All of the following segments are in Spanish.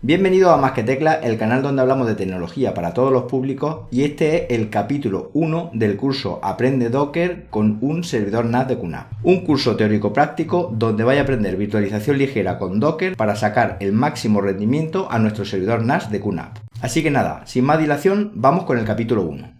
Bienvenido a Más que Teclas, el canal donde hablamos de tecnología para todos los públicos, y este es el capítulo 1 del curso Aprende Docker con un servidor NAS de QNAP. Un curso teórico práctico donde vais a aprender virtualización ligera con Docker para sacar el máximo rendimiento a nuestro servidor NAS de QNAP. Así que nada, sin más dilación, vamos con el capítulo 1.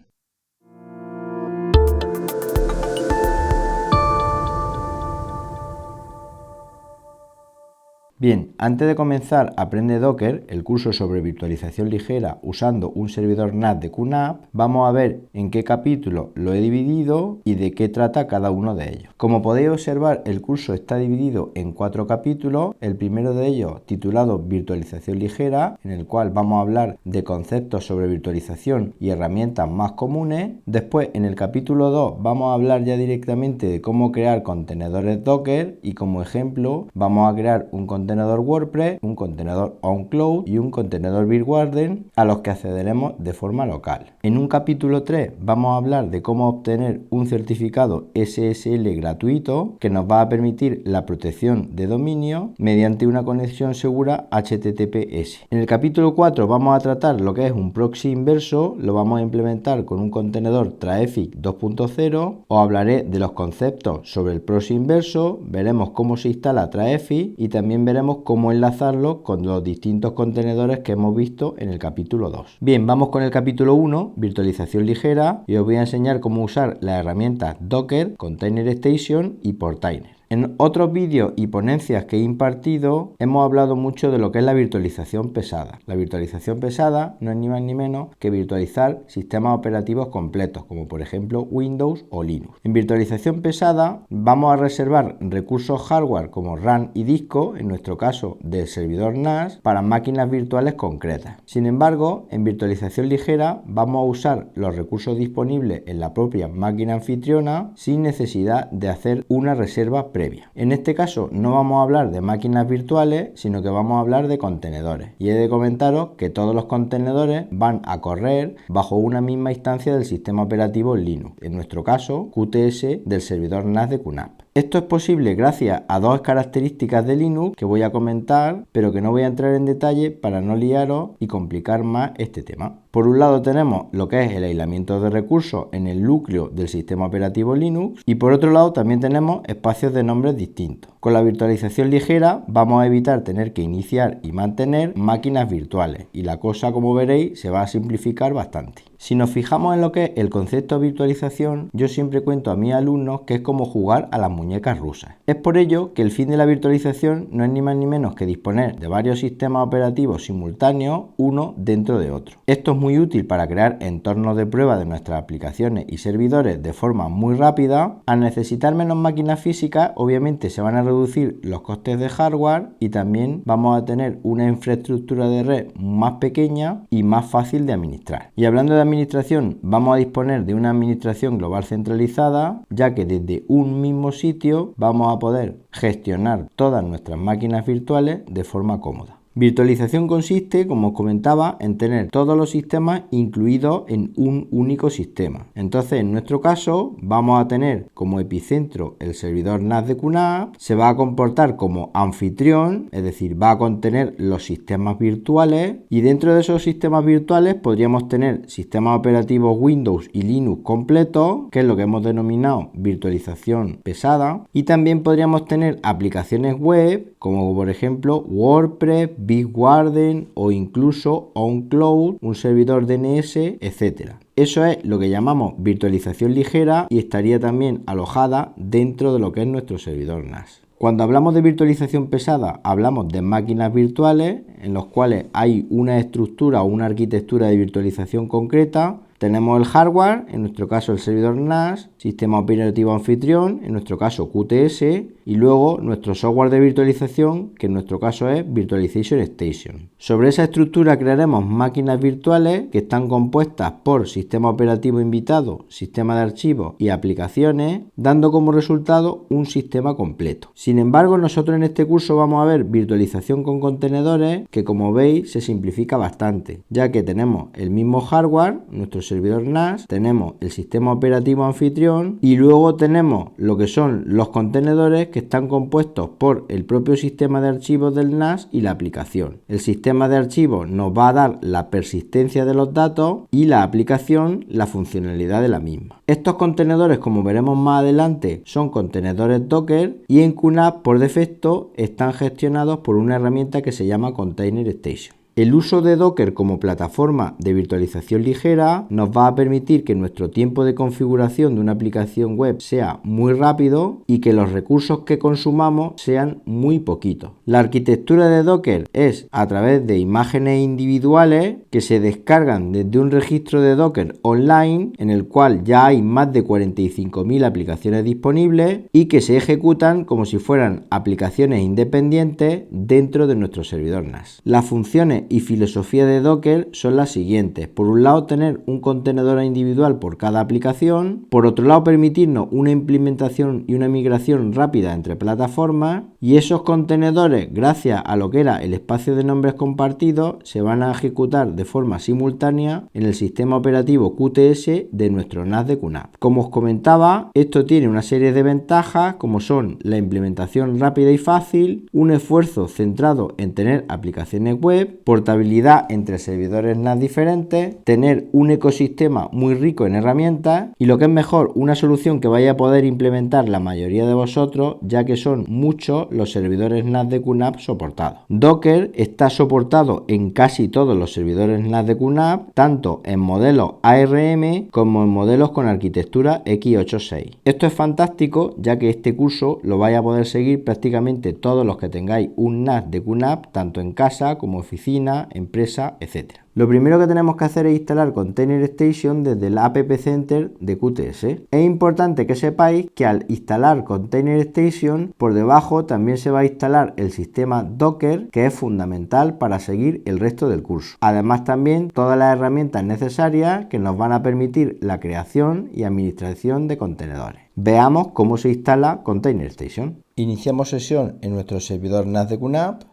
Bien, antes de comenzar Aprende Docker, el curso sobre virtualización ligera usando un servidor NAS de QNAP, vamos a ver en qué capítulo lo he dividido y de qué trata cada uno de ellos. Como podéis observar, el curso está dividido en 4 capítulos, el primero de ellos titulado Virtualización ligera, en el cual vamos a hablar de conceptos sobre virtualización y herramientas más comunes. Después, en el capítulo 2, vamos a hablar ya directamente de cómo crear contenedores Docker y como ejemplo vamos a crear un contenedor WordPress, un contenedor OnCloud y un contenedor Bitwarden a los que accederemos de forma local. En un capítulo 3 vamos a hablar de cómo obtener un certificado SSL gratuito que nos va a permitir la protección de dominio mediante una conexión segura HTTPS. En el capítulo 4 vamos a tratar lo que es un proxy inverso, lo vamos a implementar con un contenedor Traefik 2.0, os hablaré de los conceptos sobre el proxy inverso, veremos cómo se instala Traefik y también veremos cómo enlazarlo con los distintos contenedores que hemos visto en el capítulo 2. Bien, vamos con el capítulo 1, virtualización ligera, y os voy a enseñar cómo usar las herramientas Docker, Container Station y Portainer. En otros vídeos y ponencias que he impartido hemos hablado mucho de lo que es la virtualización pesada. La virtualización pesada no es ni más ni menos que virtualizar sistemas operativos completos, como por ejemplo Windows o Linux. En virtualización pesada vamos a reservar recursos hardware como RAM y disco, en nuestro caso del servidor NAS, para máquinas virtuales concretas. Sin embargo, en virtualización ligera vamos a usar los recursos disponibles en la propia máquina anfitriona sin necesidad de hacer una reserva previa. En este caso no vamos a hablar de máquinas virtuales, sino que vamos a hablar de contenedores. Y he de comentaros que todos los contenedores van a correr bajo una misma instancia del sistema operativo Linux, en nuestro caso QTS del servidor NAS de QNAP. Esto es posible gracias a dos características de Linux que voy a comentar, pero que no voy a entrar en detalle para no liaros y complicar más este tema. Por un lado tenemos lo que es el aislamiento de recursos en el núcleo del sistema operativo Linux y por otro lado también tenemos espacios de nombres distintos. Con la virtualización ligera vamos a evitar tener que iniciar y mantener máquinas virtuales y la cosa, como veréis, se va a simplificar bastante. Si nos fijamos en lo que es el concepto de virtualización, yo siempre cuento a mis alumnos que es como jugar a las muñecas rusas. Es por ello que el fin de la virtualización no es ni más ni menos que disponer de varios sistemas operativos simultáneos, uno dentro de otro. Esto es muy útil para crear entornos de prueba de nuestras aplicaciones y servidores de forma muy rápida. Al necesitar menos máquinas físicas, obviamente se van a reducir los costes de hardware y también vamos a tener una infraestructura de red más pequeña y más fácil de administrar. Y hablando de administración, vamos a disponer de una administración global centralizada, ya que desde un mismo sitio vamos a poder gestionar todas nuestras máquinas virtuales de forma cómoda. Virtualización consiste, como os comentaba, en tener todos los sistemas incluidos en un único sistema. Entonces, en nuestro caso, vamos a tener como epicentro el servidor NAS de QNAP, se va a comportar como anfitrión, es decir, va a contener los sistemas virtuales y dentro de esos sistemas virtuales podríamos tener sistemas operativos Windows y Linux completos, que es lo que hemos denominado virtualización pesada, y también podríamos tener aplicaciones web, como por ejemplo WordPress, Bitwarden o incluso OnCloud, un servidor DNS, etc. Eso es lo que llamamos virtualización ligera y estaría también alojada dentro de lo que es nuestro servidor NAS. Cuando hablamos de virtualización pesada, hablamos de máquinas virtuales en las cuales hay una estructura o una arquitectura de virtualización concreta. Tenemos el hardware, en nuestro caso el servidor NAS, sistema operativo anfitrión, en nuestro caso QTS, y luego nuestro software de virtualización, que en nuestro caso es Virtualization Station. Sobre esa estructura crearemos máquinas virtuales que están compuestas por sistema operativo invitado, sistema de archivos y aplicaciones, dando como resultado un sistema completo. Sin embargo, nosotros en este curso vamos a ver virtualización con contenedores, que como veis se simplifica bastante, ya que tenemos el mismo hardware, nuestro servidor NAS, tenemos el sistema operativo anfitrión y luego tenemos lo que son los contenedores que están compuestos por el propio sistema de archivos del NAS y la aplicación. El sistema de archivos nos va a dar la persistencia de los datos y la aplicación la funcionalidad de la misma. Estos contenedores, como veremos más adelante, son contenedores Docker y en QNAP por defecto están gestionados por una herramienta que se llama Container Station. El uso de Docker como plataforma de virtualización ligera nos va a permitir que nuestro tiempo de configuración de una aplicación web sea muy rápido y que los recursos que consumamos sean muy poquitos. La arquitectura de Docker es a través de imágenes individuales que se descargan desde un registro de Docker online en el cual ya hay más de 45.000 aplicaciones disponibles y que se ejecutan como si fueran aplicaciones independientes dentro de nuestro servidor NAS. Las funciones y filosofía de Docker son las siguientes. Por un lado, tener un contenedor individual por cada aplicación. Por otro lado, permitirnos una implementación y una migración rápida entre plataformas. Y esos contenedores, gracias a lo que era el espacio de nombres compartidos, se van a ejecutar de forma simultánea en el sistema operativo QTS de nuestro NAS de QNAP. Como os comentaba, esto tiene una serie de ventajas como son la implementación rápida y fácil, un esfuerzo centrado en tener aplicaciones web, portabilidad entre servidores NAS diferentes, tener un ecosistema muy rico en herramientas y lo que es mejor, una solución que vaya a poder implementar la mayoría de vosotros, ya que son muchos los servidores NAS de QNAP soportados. Docker está soportado en casi todos los servidores NAS de QNAP, tanto en modelos ARM como en modelos con arquitectura x86. Esto es fantástico, ya que este curso lo vais a poder seguir prácticamente todos los que tengáis un NAS de QNAP, tanto en casa como oficina, empresa, etc. Lo primero que tenemos que hacer es instalar Container Station desde el App Center de QTS. Es importante que sepáis que al instalar Container Station, por debajo también se va a instalar el sistema Docker, que es fundamental para seguir el resto del curso. Además también todas las herramientas necesarias que nos van a permitir la creación y administración de contenedores. Veamos cómo se instala Container Station. Iniciamos sesión en nuestro servidor NAS de QNAP.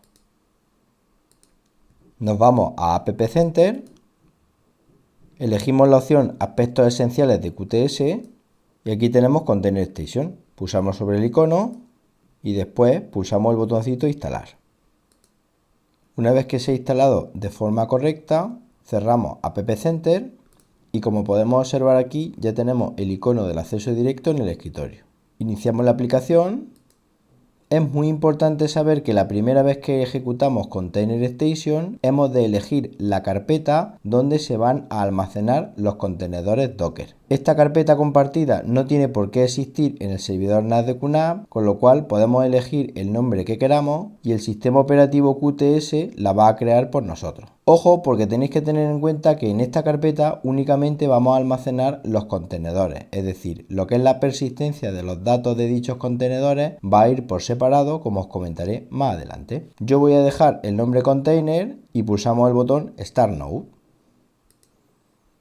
Nos vamos a App Center, elegimos la opción Aspectos esenciales de QTS y aquí tenemos Container Station. Pulsamos sobre el icono y después pulsamos el botoncito Instalar. Una vez que se ha instalado de forma correcta, cerramos App Center y como podemos observar aquí ya tenemos el icono del acceso directo en el escritorio. Iniciamos la aplicación. Es muy importante saber que la primera vez que ejecutamos Container Station hemos de elegir la carpeta donde se van a almacenar los contenedores Docker. Esta carpeta compartida no tiene por qué existir en el servidor NAS de QNAP, con lo cual podemos elegir el nombre que queramos y el sistema operativo QTS la va a crear por nosotros. Ojo, porque tenéis que tener en cuenta que en esta carpeta únicamente vamos a almacenar los contenedores, es decir, lo que es la persistencia de los datos de dichos contenedores va a ir por separado, como os comentaré más adelante. Yo voy a dejar el nombre container y pulsamos el botón Start Now.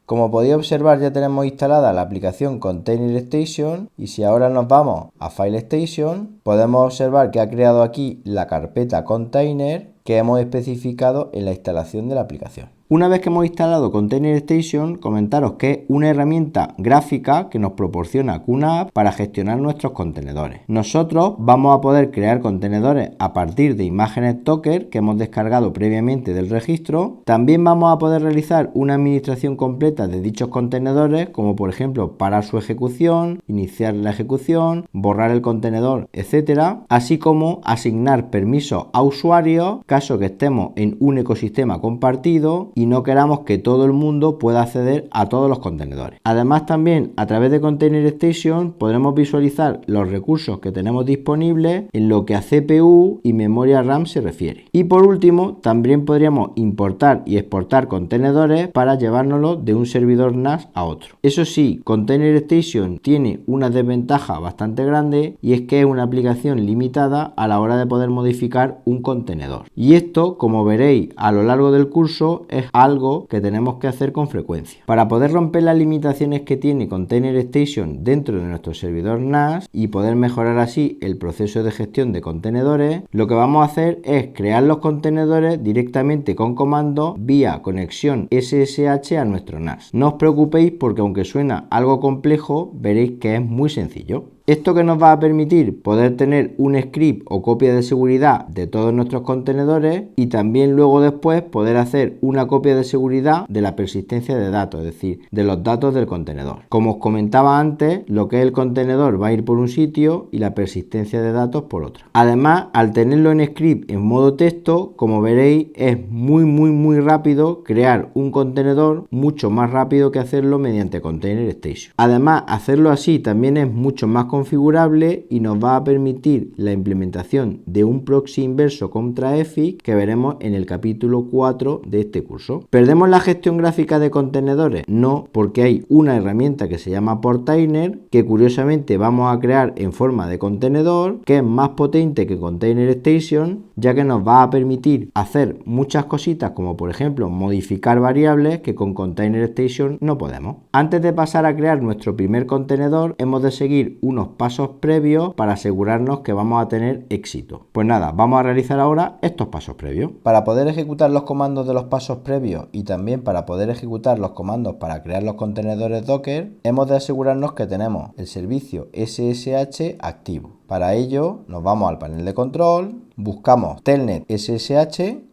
Como podéis observar, ya tenemos instalada la aplicación Container Station y si ahora nos vamos a File Station, podemos observar que ha creado aquí la carpeta Container que hemos especificado en la instalación de la aplicación. Una vez que hemos instalado Container Station, comentaros que es una herramienta gráfica que nos proporciona QNAP para gestionar nuestros contenedores. Nosotros vamos a poder crear contenedores a partir de imágenes Docker que hemos descargado previamente del registro. También vamos a poder realizar una administración completa de dichos contenedores, como por ejemplo parar su ejecución, iniciar la ejecución, borrar el contenedor, etcétera, así como asignar permisos a usuarios, caso que estemos en un ecosistema compartido y no queramos que todo el mundo pueda acceder a todos los contenedores. Además también a través de Container Station podremos visualizar los recursos que tenemos disponibles en lo que a CPU y memoria RAM se refiere. Y por último también podríamos importar y exportar contenedores para llevárnoslos de un servidor NAS a otro. Eso sí, Container Station tiene una desventaja bastante grande y es que es una aplicación limitada a la hora de poder modificar un contenedor. Y esto, como veréis a lo largo del curso, es algo que tenemos que hacer con frecuencia. Para poder romper las limitaciones que tiene Container Station dentro de nuestro servidor NAS y poder mejorar así el proceso de gestión de contenedores, lo que vamos a hacer es crear los contenedores directamente con comandos vía conexión SSH a nuestro NAS. No os preocupéis porque aunque suena algo complejo, veréis que es muy sencillo. ¿Esto que nos va a permitir? Poder tener un script o copia de seguridad de todos nuestros contenedores y también luego después poder hacer una copia de seguridad de la persistencia de datos, es decir, de los datos del contenedor. Como os comentaba antes, lo que es el contenedor va a ir por un sitio y la persistencia de datos por otro. Además, al tenerlo en script en modo texto, como veréis, es muy rápido crear un contenedor, mucho más rápido que hacerlo mediante Container Station. Además, hacerlo así también es mucho más configurable y nos va a permitir la implementación de un proxy inverso contra EFIX que veremos en el capítulo 4 de este curso. ¿Perdemos la gestión gráfica de contenedores? No, porque hay una herramienta que se llama Portainer que curiosamente vamos a crear en forma de contenedor, que es más potente que Container Station, ya que nos va a permitir hacer muchas cositas como por ejemplo modificar variables que con Container Station no podemos. Antes de pasar a crear nuestro primer contenedor hemos de seguir unos pasos previos para asegurarnos que vamos a tener éxito. Pues nada, vamos a realizar ahora estos pasos previos. Para poder ejecutar los comandos de los pasos previos y también para poder ejecutar los comandos para crear los contenedores Docker, hemos de asegurarnos que tenemos el servicio SSH activo. Para ello nos vamos al panel de control, buscamos Telnet SSH,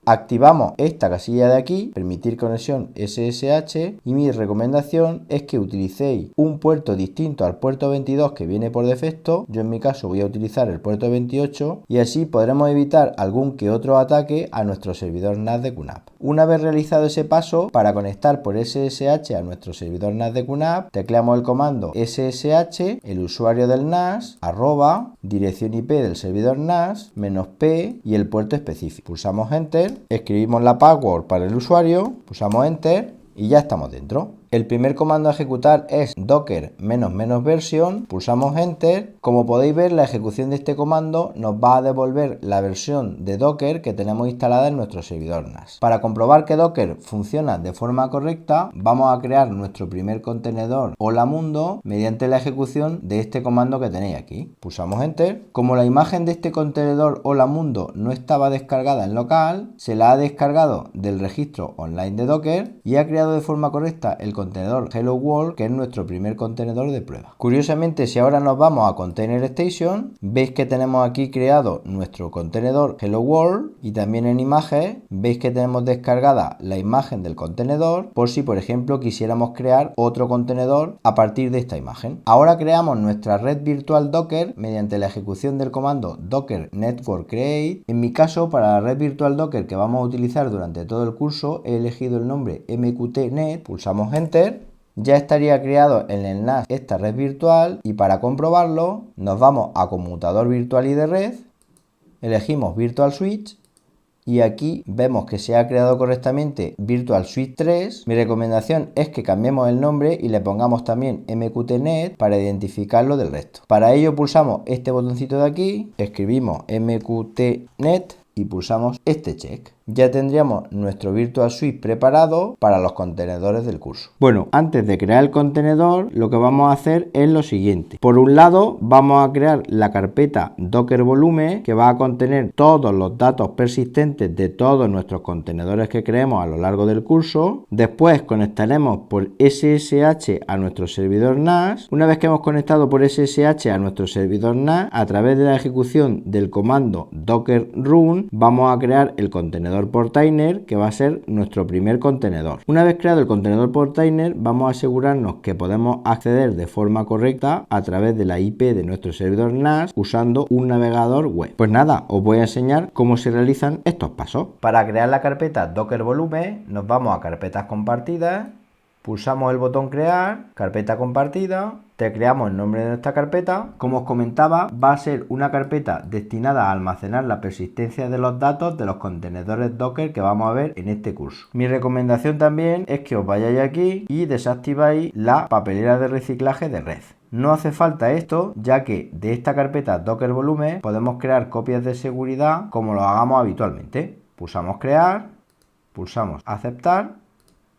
activamos esta casilla de aquí, permitir conexión SSH, y mi recomendación es que utilicéis un puerto distinto al puerto 22 que viene por defecto. Yo en mi caso voy a utilizar el puerto 28 y así podremos evitar algún que otro ataque a nuestro servidor NAS de QNAP. Una vez realizado ese paso, para conectar por SSH a nuestro servidor NAS de QNAP, tecleamos el comando SSH, el usuario del NAS, @ dirección IP del servidor NAS, -p y el puerto específico. Pulsamos Enter. Escribimos la password para el usuario, pulsamos Enter y ya estamos dentro. El primer comando a ejecutar es docker --version, pulsamos Enter. Como podéis ver, la ejecución de este comando nos va a devolver la versión de Docker que tenemos instalada en nuestro servidor NAS. Para comprobar que Docker funciona de forma correcta, vamos a crear nuestro primer contenedor Hola Mundo mediante la ejecución de este comando que tenéis aquí. Pulsamos Enter. Como la imagen de este contenedor Hola Mundo no estaba descargada en local, se la ha descargado del registro online de Docker y ha creado de forma correcta el contenedor Hello World, que es nuestro primer contenedor de prueba. Curiosamente, si ahora nos vamos a Container Station, veis que tenemos aquí creado nuestro contenedor Hello World y también en imagen veis que tenemos descargada la imagen del contenedor por si por ejemplo quisiéramos crear otro contenedor a partir de esta imagen. Ahora creamos nuestra red virtual Docker mediante la ejecución del comando docker network create. En mi caso, para la red virtual Docker que vamos a utilizar durante todo el curso, he elegido el nombre mqtnet, pulsamos Enter. Ya estaría creado en el NAS esta red virtual y para comprobarlo nos vamos a conmutador virtual y de red, elegimos Virtual Switch y aquí vemos que se ha creado correctamente Virtual Switch 3. Mi recomendación es que cambiemos el nombre y le pongamos también mqtnet para identificarlo del resto. Para ello pulsamos este botoncito de aquí, escribimos mqtnet y pulsamos este check. Ya tendríamos nuestro Virtual Switch preparado para los contenedores del curso. Bueno, antes de crear el contenedor, lo que vamos a hacer es lo siguiente. Por un lado, vamos a crear la carpeta Docker Volume, que va a contener todos los datos persistentes de todos nuestros contenedores que creemos a lo largo del curso. Después conectaremos por SSH a nuestro servidor NAS. Una vez que hemos conectado por SSH a nuestro servidor NAS, a través de la ejecución del comando docker run, vamos a crear el contenedor Portainer, que va a ser nuestro primer contenedor. Una vez creado el contenedor Portainer, vamos a asegurarnos que podemos acceder de forma correcta a través de la IP de nuestro servidor NAS usando un navegador web. Pues nada, os voy a enseñar cómo se realizan estos pasos. Para crear la carpeta Docker Volume, nos vamos a carpetas compartidas, pulsamos el botón crear, carpeta compartida, tecleamos el nombre de nuestra carpeta. Como os comentaba, va a ser una carpeta destinada a almacenar la persistencia de los datos de los contenedores Docker que vamos a ver en este curso. Mi recomendación también es que os vayáis aquí y desactiváis la papelera de reciclaje de red. No hace falta esto, ya que de esta carpeta Docker Volume podemos crear copias de seguridad como lo hagamos habitualmente. Pulsamos crear, pulsamos aceptar.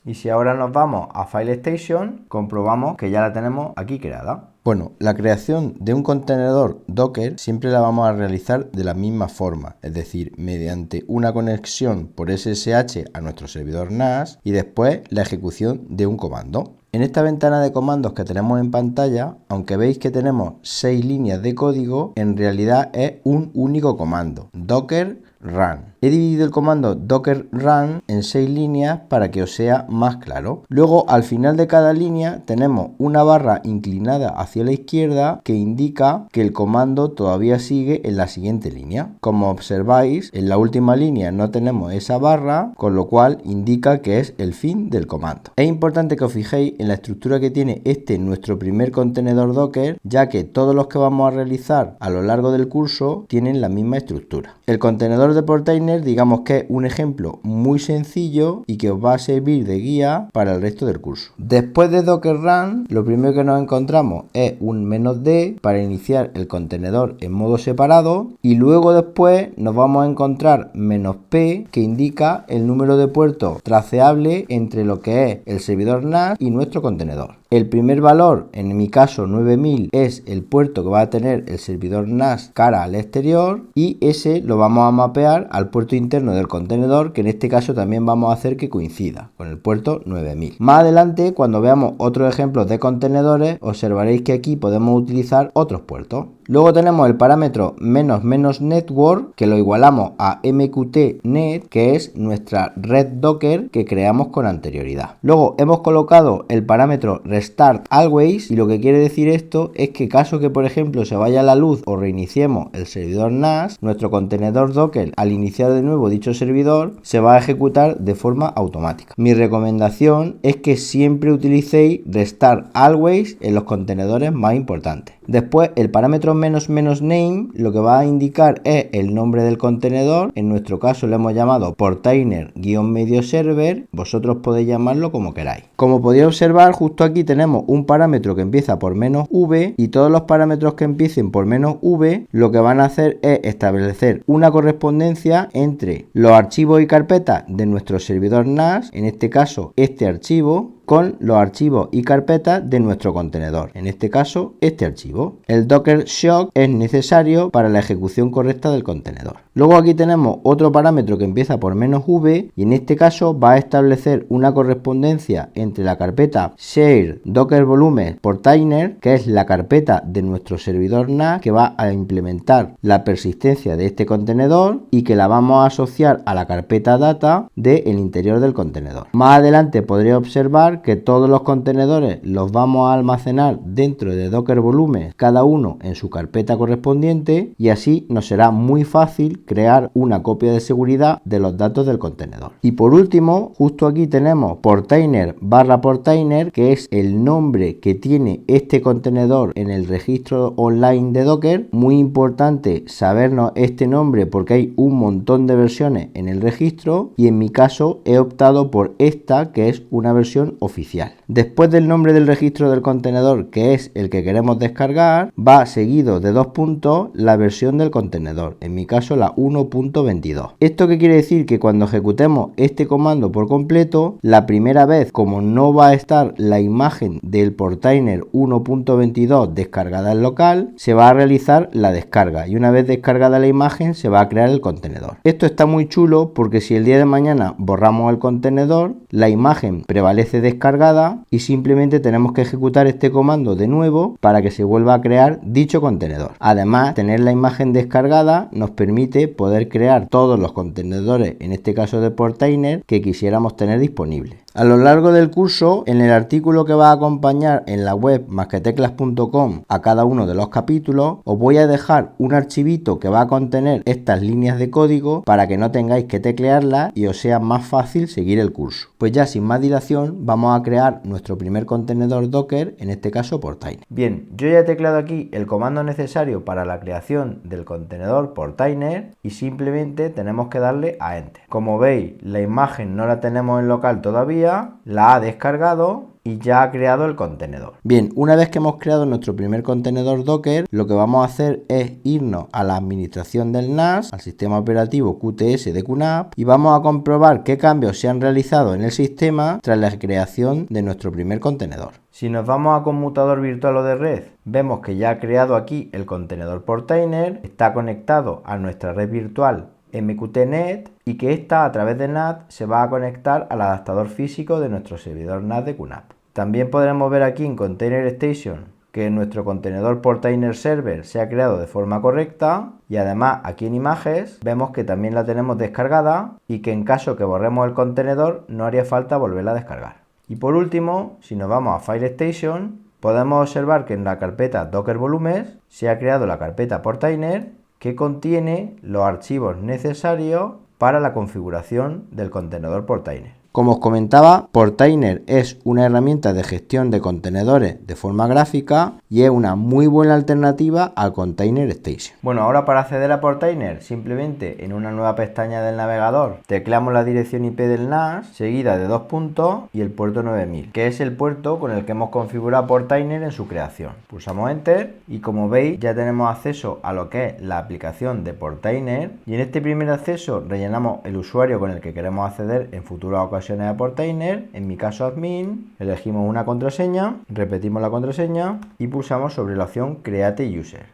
Y si ahora nos vamos a File Station, comprobamos que ya la tenemos aquí creada. Bueno, la creación de un contenedor Docker siempre la vamos a realizar de la misma forma, es decir, mediante una conexión por SSH a nuestro servidor NAS y después la ejecución de un comando. En esta ventana de comandos que tenemos en pantalla, aunque veis que tenemos 6 líneas de código, en realidad es un único comando, docker run. He dividido el comando docker run en 6 líneas para que os sea más claro. Luego, al final de cada línea tenemos una barra inclinada hacia la izquierda que indica que el comando todavía sigue en la siguiente línea. Como observáis, en la última línea no tenemos esa barra, con lo cual indica que es el fin del comando. Es importante que os fijéis en la estructura que tiene nuestro primer contenedor Docker, ya que todos los que vamos a realizar a lo largo del curso tienen la misma estructura. El contenedor de Portainer, digamos que es un ejemplo muy sencillo y que os va a servir de guía para el resto del curso. Después de Docker Run, lo primero que nos encontramos es un "-d" para iniciar el contenedor en modo separado, y luego después nos vamos a encontrar "-p", que indica el número de puertos traceable entre lo que es el servidor NAS y nuestro contenedor. El primer valor, en mi caso 9000, es el puerto que va a tener el servidor NAS cara al exterior, y ese lo vamos a mapear al puerto interno del contenedor, que en este caso también vamos a hacer que coincida con el puerto 9000. Más adelante, cuando veamos otros ejemplos de contenedores, observaréis que aquí podemos utilizar otros puertos. Luego tenemos el parámetro "-network", que lo igualamos a mqtnet, que es nuestra red Docker que creamos con anterioridad. Luego hemos colocado el parámetro "restart always", y lo que quiere decir esto es que caso que por ejemplo se vaya la luz o reiniciemos el servidor NAS, nuestro contenedor Docker, al iniciar de nuevo dicho servidor, se va a ejecutar de forma automática. Mi recomendación es que siempre utilicéis restart always en los contenedores más importantes. Después, el parámetro "-name" lo que va a indicar es el nombre del contenedor. En nuestro caso lo hemos llamado Portainer-medio server. Vosotros podéis llamarlo como queráis. Como podéis observar, justo aquí tenemos un parámetro que empieza por "-v", y todos los parámetros que empiecen por "-v lo que van a hacer es establecer una correspondencia entre los archivos y carpetas de nuestro servidor NAS, en este caso este archivo, con los archivos y carpetas de nuestro contenedor, en este caso este archivo. El Docker Shock es necesario para la ejecución correcta del contenedor. Luego aquí tenemos otro parámetro que empieza por "-v, y en este caso va a establecer una correspondencia entre la carpeta Share Docker Volumes Portainer, que es la carpeta de nuestro servidor NAS que va a implementar la persistencia de este contenedor y que la vamos a asociar a la carpeta data del interior del contenedor. Más adelante podréis observar que todos los contenedores los vamos a almacenar dentro de Docker Volumes, cada uno en su carpeta correspondiente, y así nos será muy fácil crear una copia de seguridad de los datos del contenedor. Y por último, justo aquí tenemos Portainer/Portainer, que es el nombre que tiene este contenedor en el registro online de Docker. Muy importante sabernos este nombre porque hay un montón de versiones en el registro, y en mi caso he optado por esta, que es una versión oficial. Después del nombre del registro del contenedor, que es el que queremos descargar, va seguido de 2 puntos la versión del contenedor, en mi caso la 1.22. ¿Esto qué quiere decir? Que cuando ejecutemos este comando por completo, la primera vez, como no va a estar la imagen del Portainer 1.22 descargada en local, se va a realizar la descarga, y una vez descargada la imagen se va a crear el contenedor. Esto está muy chulo porque si el día de mañana borramos el contenedor, la imagen prevalece descargada y simplemente tenemos que ejecutar este comando de nuevo para que se vuelva a crear dicho contenedor. Además, tener la imagen descargada nos permite poder crear todos los contenedores, en este caso de Portainer, que quisiéramos tener disponibles. A lo largo del curso, en el artículo que va a acompañar en la web masqueteclas.com a cada uno de los capítulos, os voy a dejar un archivito que va a contener estas líneas de código para que no tengáis que teclearlas y os sea más fácil seguir el curso. Pues ya sin más dilación, vamos a crear nuestro primer contenedor Docker, en este caso Portainer. Bien, yo ya he tecleado aquí el comando necesario para la creación del contenedor Portainer y simplemente tenemos que darle a Enter. Como veis, la imagen no la tenemos en local todavía, la ha descargado y ya ha creado el contenedor. Bien, una vez que hemos creado nuestro primer contenedor Docker, lo que vamos a hacer es irnos a la administración del NAS, al sistema operativo QTS de QNAP, y vamos a comprobar qué cambios se han realizado en el sistema tras la creación de nuestro primer contenedor. Si nos vamos a conmutador virtual o de red, vemos que ya ha creado aquí el contenedor Portainer, está conectado a nuestra red virtual MQTnet, y que esta, a través de NAT, se va a conectar al adaptador físico de nuestro servidor NAT de QNAP. También podremos ver aquí en Container Station que nuestro contenedor Portainer Server se ha creado de forma correcta y además aquí en imágenes vemos que también la tenemos descargada y que en caso que borremos el contenedor no haría falta volverla a descargar. Y por último, si nos vamos a File Station, podemos observar que en la carpeta Docker Volumes se ha creado la carpeta Portainer que contiene los archivos necesarios para la configuración del contenedor Portainer. Como os comentaba, Portainer es una herramienta de gestión de contenedores de forma gráfica y es una muy buena alternativa al Container Station. Bueno, ahora para acceder a Portainer, simplemente en una nueva pestaña del navegador tecleamos la dirección IP del NAS seguida de 2 puntos y el puerto 9000, que es el puerto con el que hemos configurado Portainer en su creación. Pulsamos Enter y como veis ya tenemos acceso a lo que es la aplicación de Portainer y en este primer acceso rellenamos el usuario con el que queremos acceder en futuras ocasiones a Portainer, en mi caso admin, elegimos una contraseña, repetimos la contraseña y pulsamos sobre la opción Create User.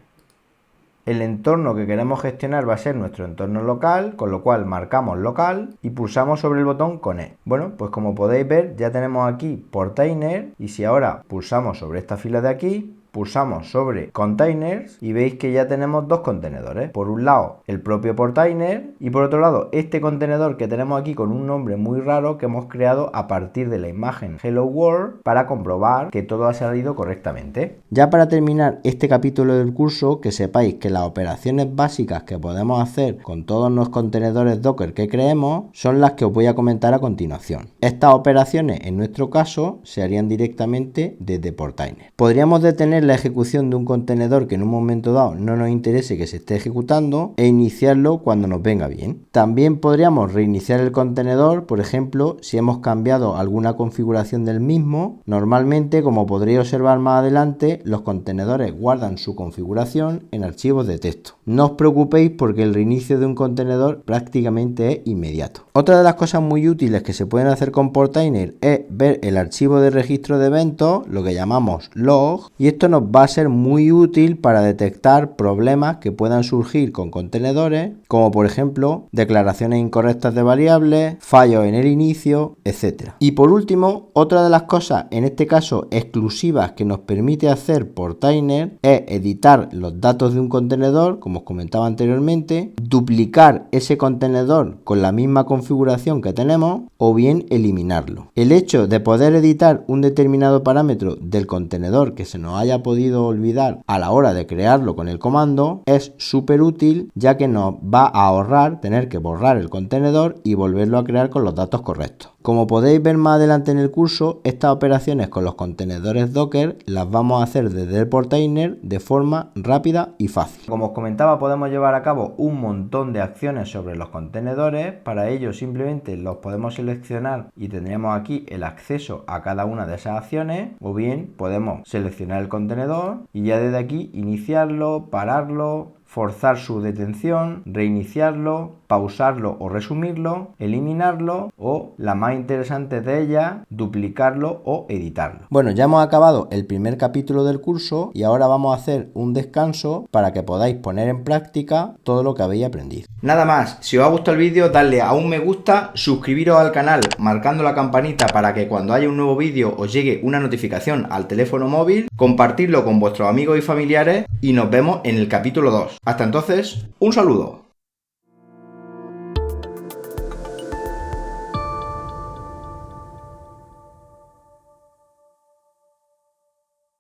El entorno que queremos gestionar va a ser nuestro entorno local, con lo cual marcamos local y pulsamos sobre el botón Connect. Bueno, pues como podéis ver ya tenemos aquí Portainer y si ahora pulsamos sobre esta fila de aquí, pulsamos sobre Containers y veis que ya tenemos dos contenedores. Por un lado el propio Portainer y por otro lado este contenedor que tenemos aquí con un nombre muy raro que hemos creado a partir de la imagen Hello World para comprobar que todo ha salido correctamente. Ya para terminar este capítulo del curso, que sepáis que las operaciones básicas que podemos hacer con todos los contenedores Docker que creemos son las que os voy a comentar a continuación. Estas operaciones en nuestro caso se harían directamente desde Portainer. Podríamos detener la ejecución de un contenedor que en un momento dado no nos interese que se esté ejecutando e iniciarlo cuando nos venga bien. También podríamos reiniciar el contenedor, por ejemplo, si hemos cambiado alguna configuración del mismo. Normalmente, como podréis observar más adelante, los contenedores guardan su configuración en archivos de texto. No os preocupéis porque el reinicio de un contenedor prácticamente es inmediato. Otra de las cosas muy útiles que se pueden hacer con Portainer es ver el archivo de registro de eventos, lo que llamamos log, y esto nos va a ser muy útil para detectar problemas que puedan surgir con contenedores, como por ejemplo declaraciones incorrectas de variables, fallos en el inicio, etc. Y por último, otra de las cosas, en este caso exclusivas, que nos permite hacer Portainer es editar los datos de un contenedor, como os comentaba anteriormente, duplicar ese contenedor con la misma configuración que tenemos o bien eliminarlo. El hecho de poder editar un determinado parámetro del contenedor que se nos haya podido olvidar a la hora de crearlo con el comando es súper útil, ya que nos va a ahorrar tener que borrar el contenedor y volverlo a crear con los datos correctos. Como podéis ver más adelante en el curso, estas operaciones con los contenedores Docker las vamos a hacer desde el Portainer de forma rápida y fácil. Como os comentaba, podemos llevar a cabo un montón de acciones sobre los contenedores. Para ello simplemente los podemos seleccionar y tendremos aquí el acceso a cada una de esas acciones, o bien podemos seleccionar el contenedor y ya desde aquí iniciarlo, pararlo, forzar su detención, reiniciarlo, pausarlo o resumirlo, eliminarlo o, la más interesante de ellas, duplicarlo o editarlo. Bueno, ya hemos acabado el primer capítulo del curso y ahora vamos a hacer un descanso para que podáis poner en práctica todo lo que habéis aprendido. Nada más, si os ha gustado el vídeo, dadle a un me gusta, suscribiros al canal marcando la campanita para que cuando haya un nuevo vídeo os llegue una notificación al teléfono móvil, compartirlo con vuestros amigos y familiares y nos vemos en el capítulo 2. Hasta entonces, un saludo.